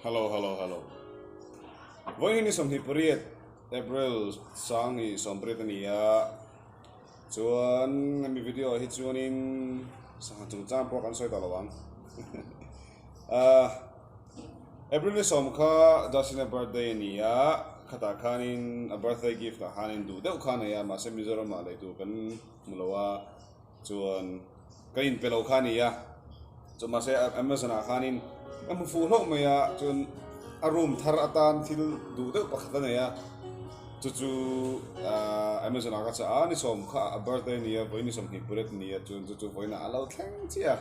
Hello. Voi ni som hi puriet April sang hi som Britania. Chuan mi video hi chuanin sang chung chang po kan soi talawang. April ni som kha Justin birthday nia khata khanin a birthday gift a hanin du deuh khan ya ma se Mizoram ma leitu kan mulawa chuan kain pelo khania chu ma se Amazon a khanin am fu hlok maya chun a room thar atan thil du deuh pakhat na ya chu Amazon a ka cha ani som kha a birthday nia voini som hi puret nia chu voina alo thleng chia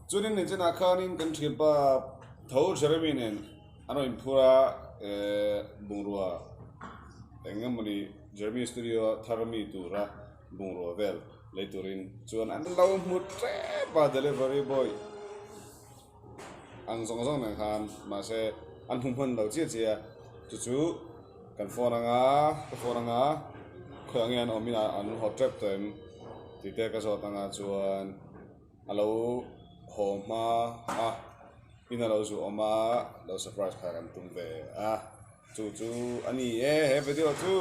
chunin ni chena khanin kan thil pa tho jereminen ano impura bungrua engamani Jeremy studio tharami tura bungrua vel leiturin chuan an lo mutre pa delivery boy ang song na khan ma se an humhon lo chia chia chu kan phone anga khoyangian omina an hot trap tem ti te ka so tanga chuan alo homa ina lo su oma lo surprise kha kan tum ve chu ani he video chu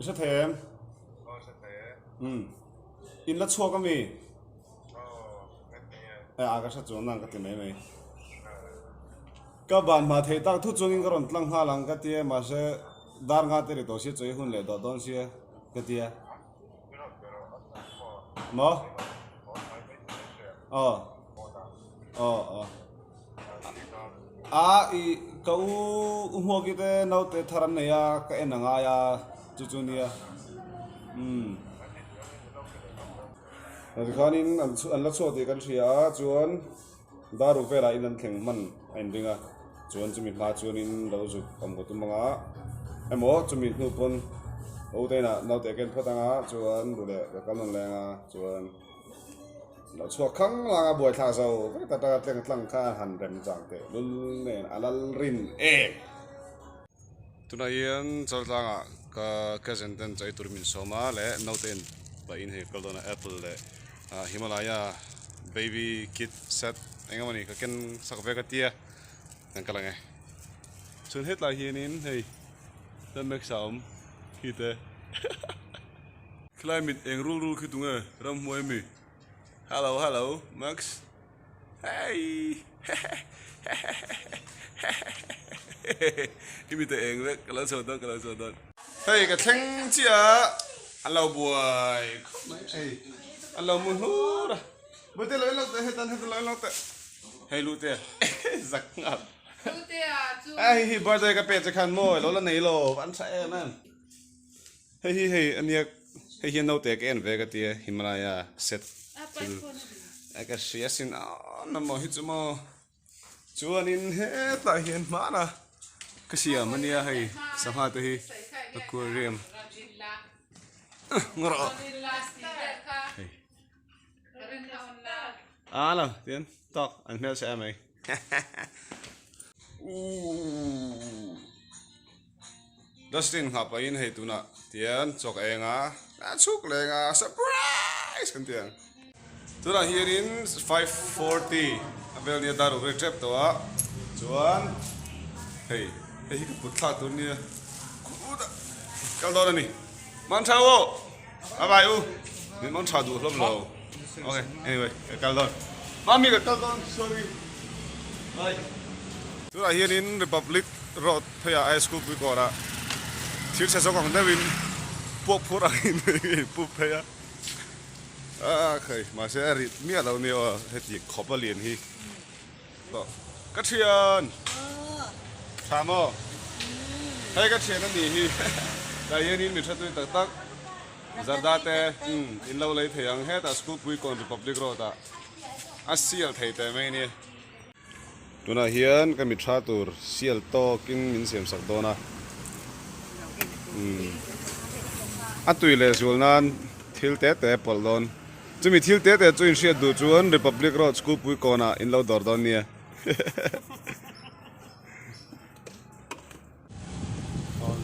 sẽ thèm in là chua cái gì cái sao chua năng cái gì mấy các bạn mà thấy tao thu chua những cái rộn lăng hoa lăng cái gì mà sẽ đar ngã tới đó sẽ chơi hun lệ đó đón sẽ cái gì mà ý cậu mua cái thế nào thế thằng này cái anh ngã chu nia khanin an la chaw ti kan thria chuan daru vela in an thleng man ein dinga chuan chumi hla chuan in lo zu om ko tumanga emo chumi hnu pon o te na no te ken phatanga chuan du le ka non lenga chuan lo chaw khang langa boi thla zo ta tleng tlang kha han rem chang te lul nen alal rin tunaian chaltanga ka zenten chai turmin soma le noten ba in he kaldona apple le Himalaya baby kit set engamani ka ken sakve ka tia kan kalange chun het la hianin hei tan mek saum hite climate eng rul khitunga ram moi mi hello Max hey imite eng le kala so don hey cái thằng chia anh lâu buổi hey anh lâu muốn hú rồi bữa tiệc lâu hết tan lâu hey lu tiệc giặc ngập hey birthday cái pet khăn môi lâu là này lô ăn say nè hey anh nhạc hey hiện lâu tiệc em về cái tiệc Himalaya set cái xía xin nằm mò hít mò chúa nín hết lại hiện mã nè cái xía mà nia hey sao hả thì aquarium ngoro nào tiến talk anh mel sẽ mày Dustin hạp in hay tuna tiến chọc enga chúc lenga surprise kan tiền tuna here in 5:40 avel ni daru re trap to chuan hey cái bút thà tu nia cái đó là nè món cháo ô bye u nên món cháo đủ lắm rồi ok anyway cái đó mami cái đó sorry bye tu là here in Republic Road thấy high school bị gọi là thiếu xe xong còn đây mình buộc phốt anh buộc thấy khơi mà sẽ rít mía đâu nè hết gì khó bao liền hi đó cái chuyện tham ô hay cái chuyện nó gì đại yên in mình sẽ tôi tắc Zardate in lâu lấy thầy ăn hết à school quy còn Republic Road à asial thầy tại mấy nè tụi nó hiền cái mình tra tour sial to kinh mình xem sắc đó na tụi lệ rồi nan thiếu tết tết bol don chúng mình thiếu tết tết chúng mình đủ chuan Republic Road school quy còn à in lâu đỏ đó nè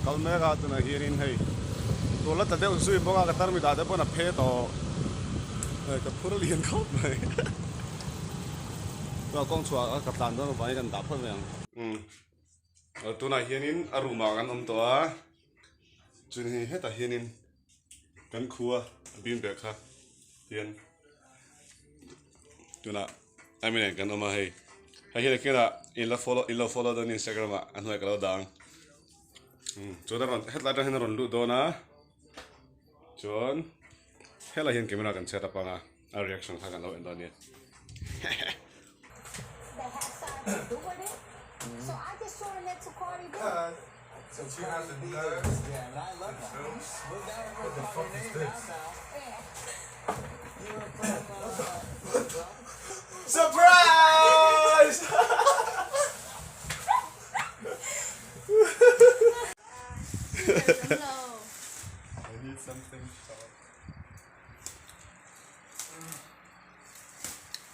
Kalmega tụi nó hiền in hay ตัวละแต่เดี๋ยวซื้อพวกกระตันมีตาแต่พวกน่ะเพต่อกับพวกเรียนเข้าไปเรากองชัวกับตันต้องไปกันดับเพิ่มยังตัวไหนเฮียนินอารมณ์มากันตัวจุดนี้ให้แต่เฮียนินกันครัวบินเบกครับเฮียนตัวน่ะไอ้ไม่เนี่ยกันเอามาให้เฮียนกันอินละ follow ตัวนี้ Instagram อันนั้นก็เราดังจนเราเฮ็ดไลน์เราเห็นเราดูตัวนะจนเฮ็ดไลน์เห็นเกมเรากันเซตอัพนะreaction ทางกันเราเอ็นตอนนี้ So I just joined that to Cardi B. Since you have to do that, Yeah, and I love that. Move down and what the fuck is this? Surprise! I need something sharp.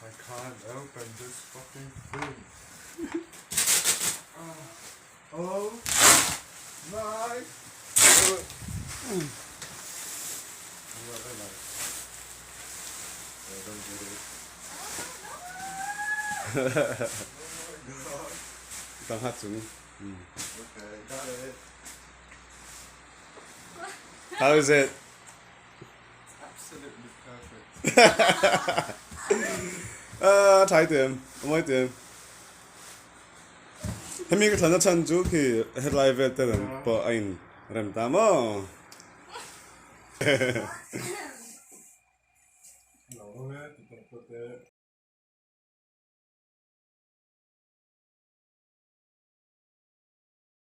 I can't open this fucking thing. Oh my! I don't get it. Đang hát xuống. Okay, got it. How is it? Absolutely perfect. Thái tiền, mấy tiền. Hem cái thằng nó chân chú thì headline về tên là bỏ anh rem tam